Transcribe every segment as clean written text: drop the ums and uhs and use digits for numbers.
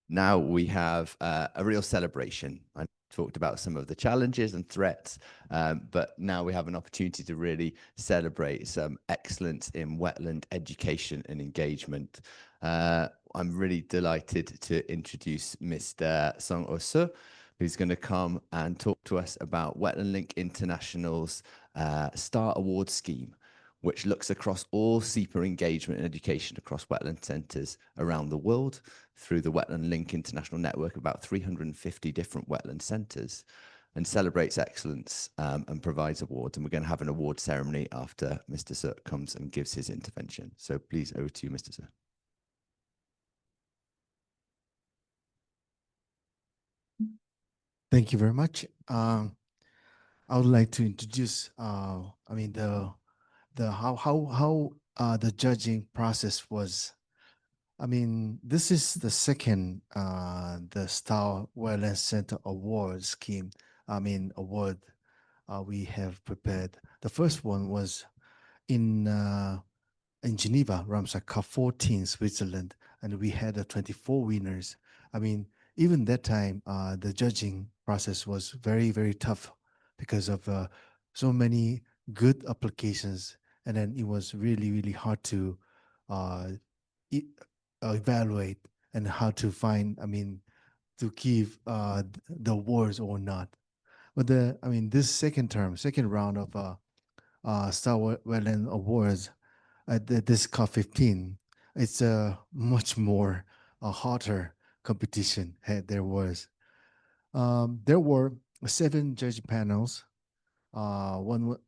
now we have a real celebration. I talked about some of the challenges and threats, but now we have an opportunity to really celebrate some excellence in wetland education and engagement. I'm really delighted to introduce Mr. Song Osu, who's going to come and talk to us about Wetland Link International's Star Award scheme, which looks across all SEPA engagement and education across wetland centres around the world through the Wetland Link International Network of about 350 different wetland centres, and celebrates excellence and provides awards. And we're going to have an award ceremony after Mr. Suk comes and gives his intervention. So please, over to you, Mr. Suk. Thank you very much. I would like to introduce, how the judging process was. This is the second the Star Wetland Center Award scheme. Award we have prepared. The first one was in Geneva, Ramsar COP15, Switzerland, and we had 24 winners. Even that time, the judging process was very, very tough because of so many good applications, and then it was really, really hard to evaluate and how to find, to give the awards or not. But this second round of Star Wetland Awards at this COP15, it's a much more hotter competition. There were 7 judge panels. I will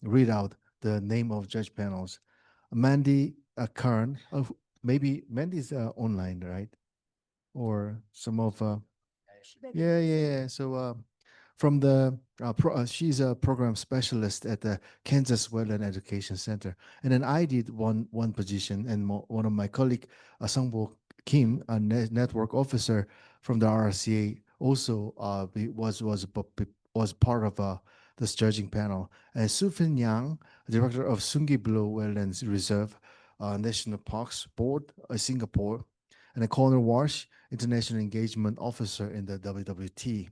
read out the name of judge panels. Mandy Kern, maybe Mandy's online, right? Or some of yeah. So from the she's a program specialist at the Kansas Wetland Education Center, and then I did one position, and one of my colleague, Sangbo Kim, a network officer from the RCA, also was part of this judging panel, and Sufin Yang, director of Sungi Blow Wetlands Reserve National Parks Board, Singapore, and a Connor Walsh, international engagement officer in the WWT.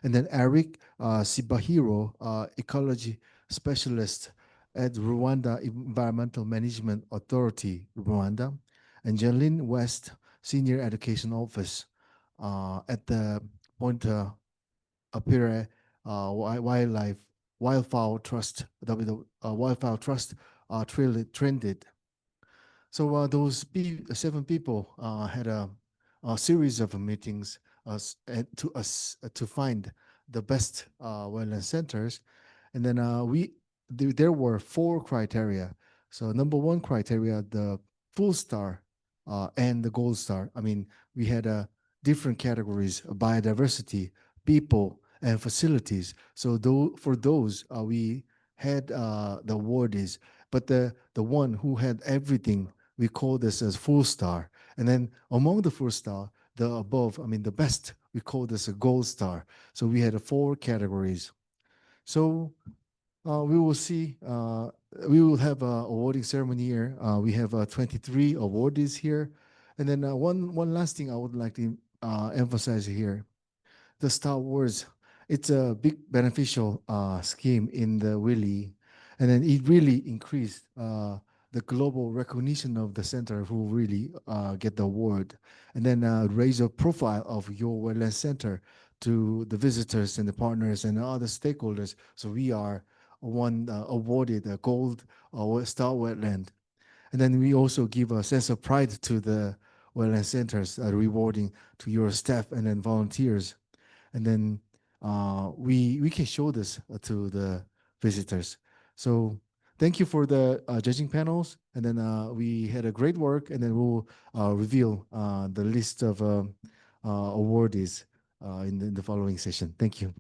And then Eric Sibahiro, ecology specialist at Rwanda Environmental Management Authority, Rwanda, and Jeline West, senior education office at the Point Apire Wildfowl Trust, Wildfowl Trust, Trended. So those 7 people had a series of meetings to find the best wetland centers, and then there were 4 criteria. So number 1 criteria, the full star and the gold star. We had different categories: biodiversity, people, and facilities. So for those, we had the awardees, but the one who had everything, we call this as full star. And then among the full star, the above, the best, we call this a gold star. So we had 4 categories. So we will see, we will have an awarding ceremony here. We have 23 awardees here. And then one last thing I would like to emphasize here. The Star Wars, it's a big beneficial scheme in the WILI. And then it really increased the global recognition of the center who really get the award, and then raise a profile of your wetland center to the visitors and the partners and other stakeholders. So we are awarded a gold star wetland. And then we also give a sense of pride to the wetland centers, rewarding to your staff and then volunteers. And then we can show this to the visitors. So thank you for the judging panels. And then we had a great work, and then we'll reveal the list of awardees in the following session. Thank you.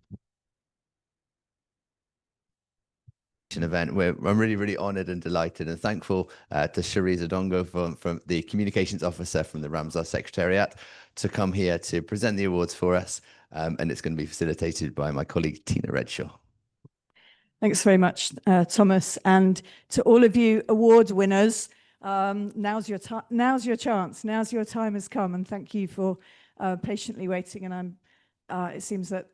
Event. I'm really, really honored and delighted and thankful to Cherise Odongo from the Communications Officer from the Ramsar Secretariat to come here to present the awards for us. And it's going to be facilitated by my colleague, Tina Redshaw. Thanks very much, Thomas. And to all of you award winners, Now's your time. Now's your chance. Now's your time has come. And thank you for patiently waiting. And it seems that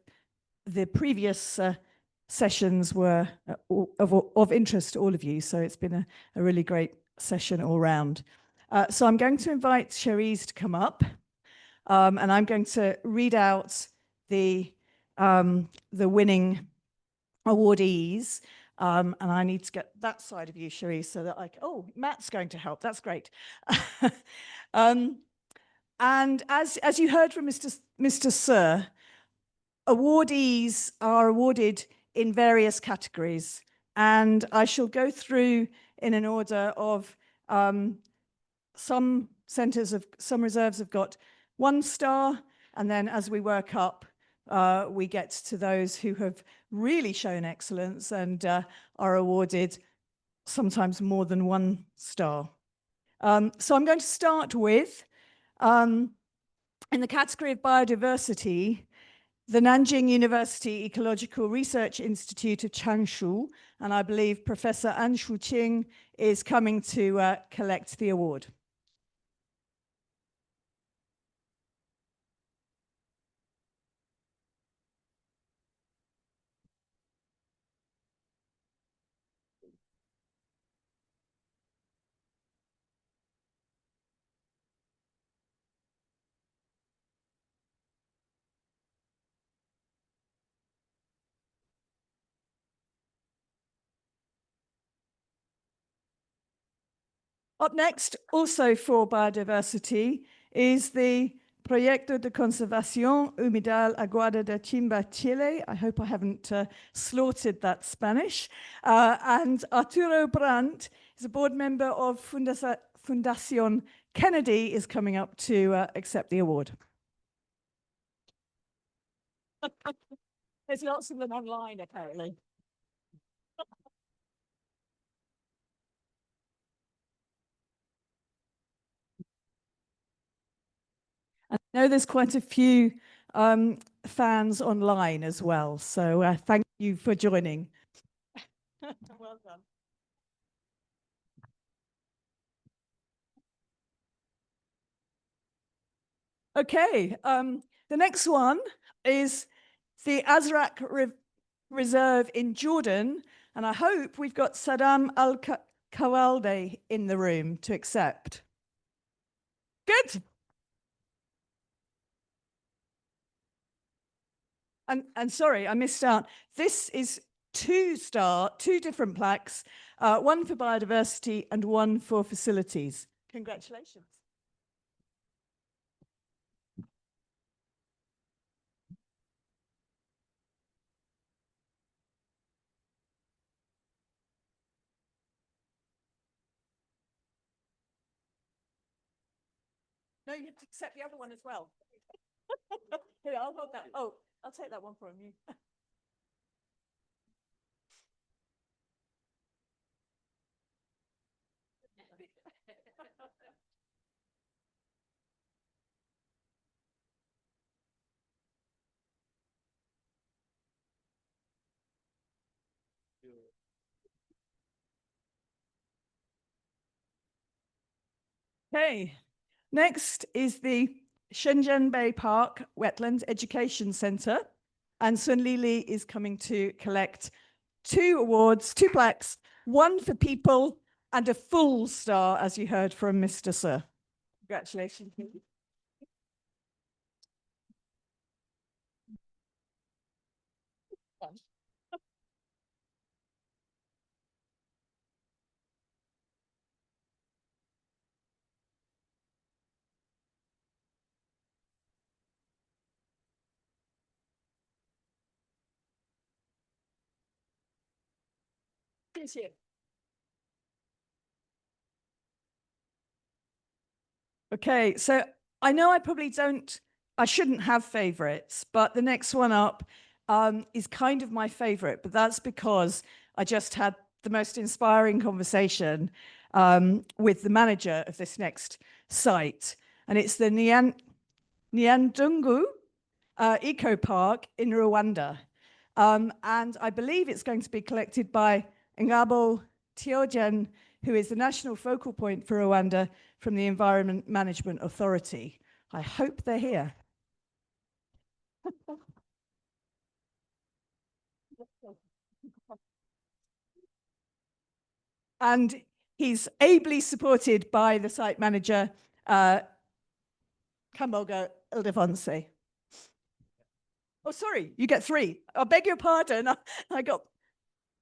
the previous sessions were of interest to all of you. So it's been a really great session all round. So I'm going to invite Cherise to come up, and I'm going to read out the winning awardees. And I need to get that side of you, Cherise, so that oh, Matt's going to help. That's great. And as you heard from Mr. Sir, awardees are awarded in various categories, and I shall go through in an order of some reserves have got 1 star, and then as we work up, we get to those who have really shown excellence and are awarded sometimes more than 1 star. So I'm going to start with, in the category of biodiversity, the Nanjing University Ecological Research Institute of Changshu, and I believe Professor An Shuqing is coming to collect the award. Up next, also for biodiversity, is the Proyecto de Conservación Humedal Aguada de Chimba, Chile. I hope I haven't slaughtered that Spanish. And Arturo Brandt is a board member of Fundación Kennedy, is coming up to accept the award. There's lots of them online, apparently. I know there's quite a few fans online as well, so thank you for joining. Well done. Okay, the next one is the Azraq Reserve in Jordan, and I hope we've got Saddam Al-Kawalde in the room to accept. Good. And sorry, I missed out. This is 2 different plaques, 1 for biodiversity and 1 for facilities. Congratulations. No, you have to accept the other one as well. Here, I'll hold that. Oh, I'll take that one from you. Okay, next is the Shenzhen Bay Park Wetlands Education Center, and Sun Lili is coming to collect 2 awards, 2 plaques, 1 for people and a full star, as you heard from Mr. Sir. Congratulations. Thank you. Okay, so I know I shouldn't have favorites, but the next one up is kind of my favorite, but that's because I just had the most inspiring conversation with the manager of this next site, and it's the Nyandungu Eco Park in Rwanda. And I believe it's going to be collected by Ngabo Tiogen who is the national focal point for Rwanda from the Environment Management Authority. I hope they're here. And he's ably supported by the site manager, Kamboga Ildefonse. Oh, sorry, you get 3. I beg your pardon. I got,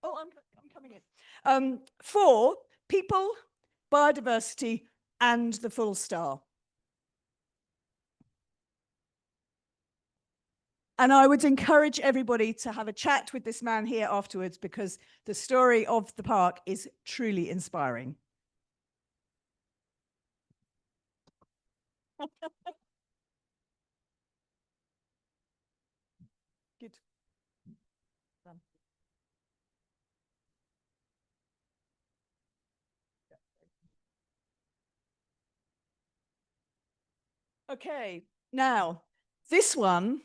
oh, I'm coming in. 4, people, biodiversity, and the full star. And I would encourage everybody to have a chat with this man here afterwards, because the story of the park is truly inspiring. Good. Done. Okay, now this one,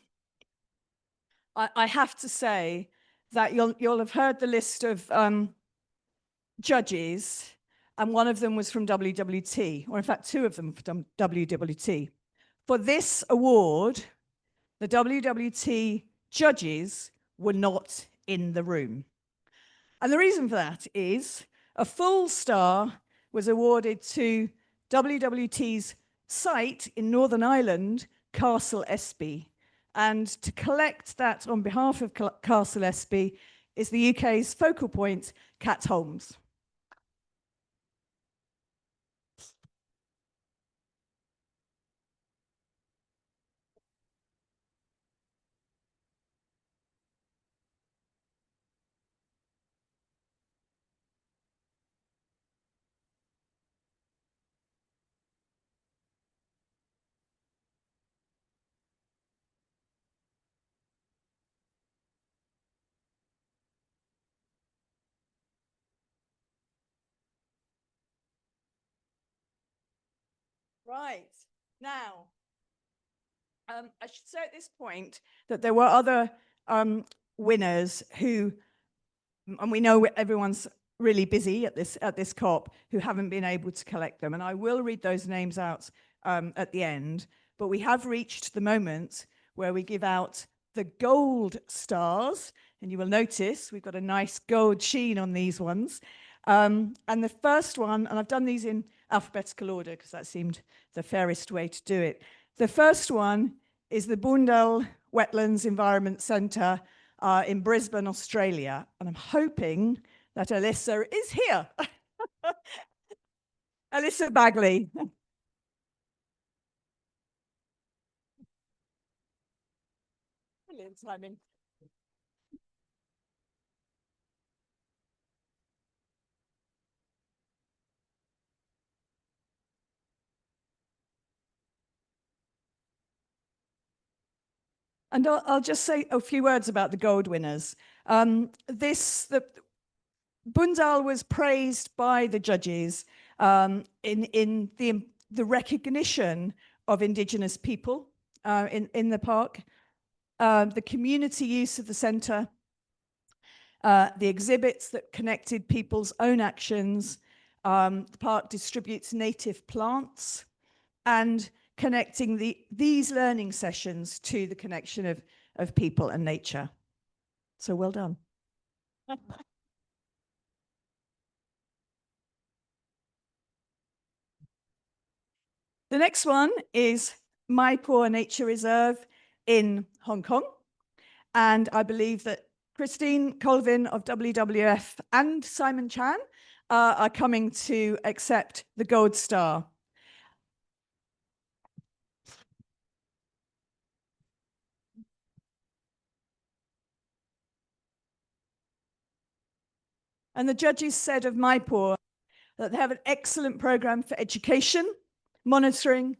I have to say that you'll have heard the list of judges, and one of them was from WWT, or in fact 2 of them from WWT. For this award, the WWT judges were not in the room. And the reason for that is a full star was awarded to WWT's site in Northern Ireland, Castle Espy. And to collect that on behalf of Castle Espy is the UK's focal point, Cat Holmes. Right, now, I should say at this point that there were other winners who, and we know everyone's really busy at this COP, who haven't been able to collect them. And I will read those names out at the end, but we have reached the moment where we give out the gold stars. And you will notice we've got a nice gold sheen on these ones. And the first one, and I've done these in alphabetical order because that seemed the fairest way to do it. The first one is the Boondall Wetlands Environment Centre in Brisbane, Australia. And I'm hoping that Alyssa is here. Alyssa Bagley. Brilliant timing. And I'll just say a few words about the gold winners. The Boondall was praised by the judges in the recognition of Indigenous people in the park, the community use of the centre, the exhibits that connected people's own actions. The park distributes native plants, and connecting these learning sessions to the connection of people and nature. So well done. The next one is Mai-Por Nature Reserve in Hong Kong. And I believe that Christine Colvin of WWF and Simon Chan are coming to accept the gold star. And the judges said of Mai-Por that they have an excellent program for education, monitoring,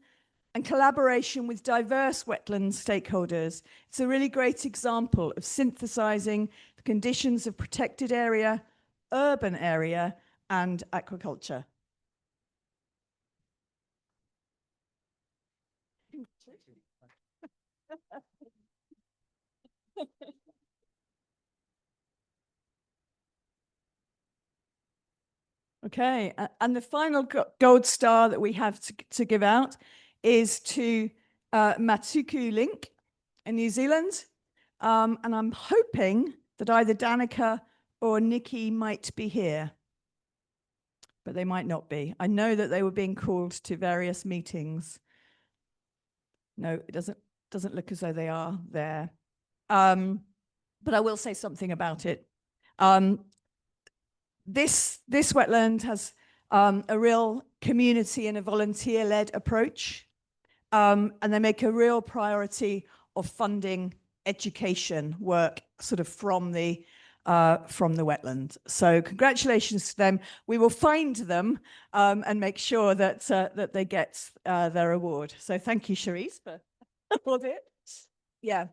and collaboration with diverse wetland stakeholders. It's a really great example of synthesizing the conditions of protected area, urban area, and aquaculture. Okay, and the final gold star that we have to give out is to Matuku Link in New Zealand. And I'm hoping that either Danica or Nikki might be here, but they might not be. I know that they were being called to various meetings. No, it doesn't look as though they are there. But I will say something about it. This wetland has a real community and a volunteer-led approach, and they make a real priority of funding education work sort of from the wetland. So congratulations to them. We will find them and make sure that that they get their award. So thank you, Cherise, for it. Yeah.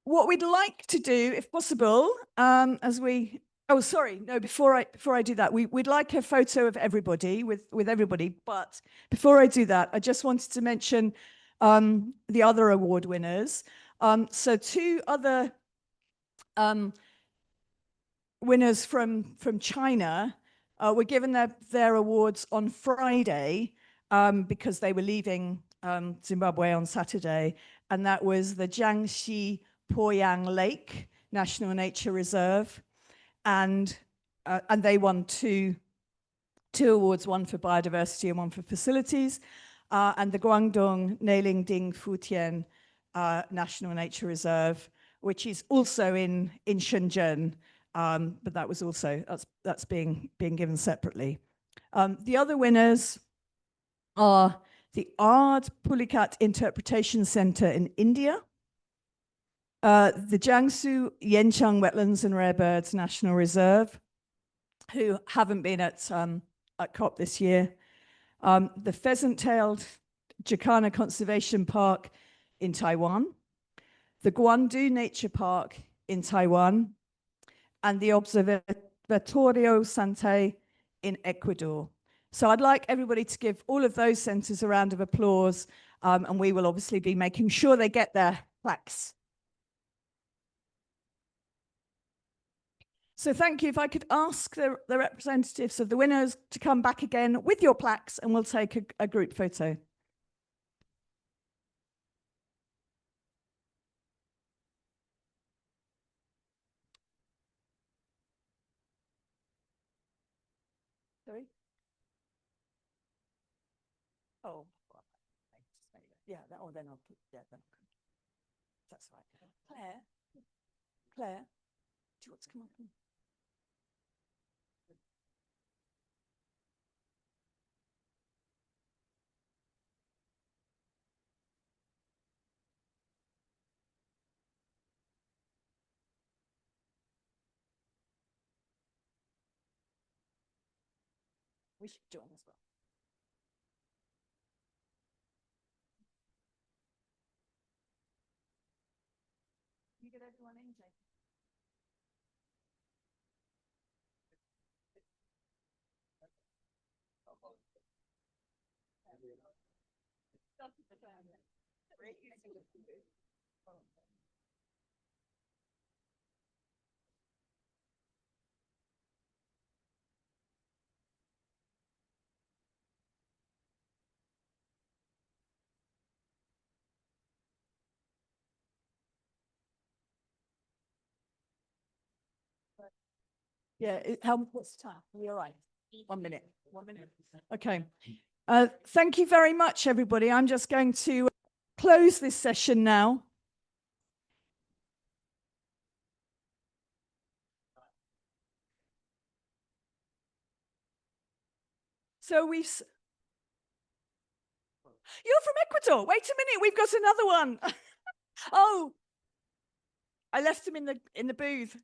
What we'd like to do, if possible, as we oh, sorry, no, before I do that, we'd like a photo of everybody with everybody. But before I do that, I just wanted to mention the other award winners. So two other winners from China were given their awards on Friday because they were leaving Zimbabwe on Saturday, and that was the Jiangxi Poyang Lake National Nature Reserve, and they won two awards, one for biodiversity and one for facilities, and the Guangdong Neilingding Futian National Nature Reserve, which is also in Shenzhen, but that was also that's being given separately. The other winners are the Ard Pulicat Interpretation Center in India, the Jiangsu Yancheng Wetlands and Rare Birds National Reserve, who haven't been at COP this year, the Pheasant-tailed Jacana Conservation Park in Taiwan, the Guandu Nature Park in Taiwan, and the Observatorio Sante in Ecuador. So I'd like everybody to give all of those centers a round of applause, and we will obviously be making sure they get their plaques. So thank you. If I could ask the representatives of the winners to come back again with your plaques, and we'll take a group photo. Sorry? Oh, yeah, oh, then I'll put, yeah, then that's right. Claire, do you want to come up? We should join as well. You get everyone in, Jake. Yeah, what's the time? Are we all right? 1 minute. 1 minute. Okay. Thank you very much, everybody. I'm just going to close this session now. So you're from Ecuador. Wait a minute, we've got another one. Oh, I left him in the booth.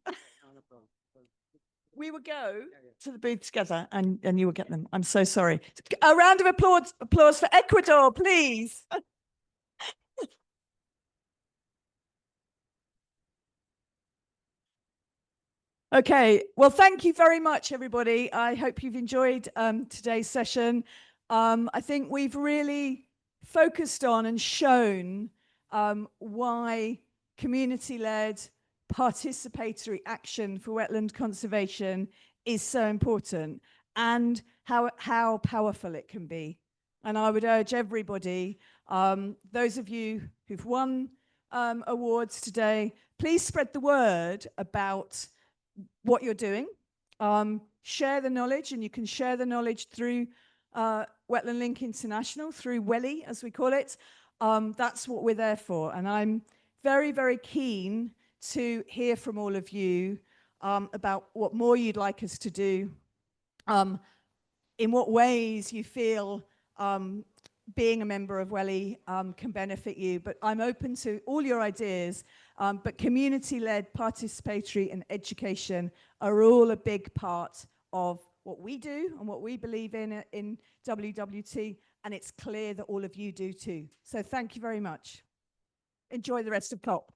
We will go to the booth together, and you will get them. I'm so sorry. A round of applause for Ecuador, please. Okay, well, thank you very much, everybody. I hope you've enjoyed today's session. I think we've really focused on and shown why community-led participatory action for wetland conservation is so important. and how powerful it can be. And I would urge everybody, those of you who've won awards today, please spread the word about what you're doing. Share the knowledge, and you can share the knowledge through Wetland Link International, through WELI, as we call it. That's what we're there for. And I'm very, very keen to hear from all of you about what more you'd like us to do, in what ways you feel being a member of WELI can benefit you. But I'm open to all your ideas, but community-led, participatory and education are all a big part of what we do and what we believe in WWT, and it's clear that all of you do too. So thank you very much. Enjoy the rest of COP.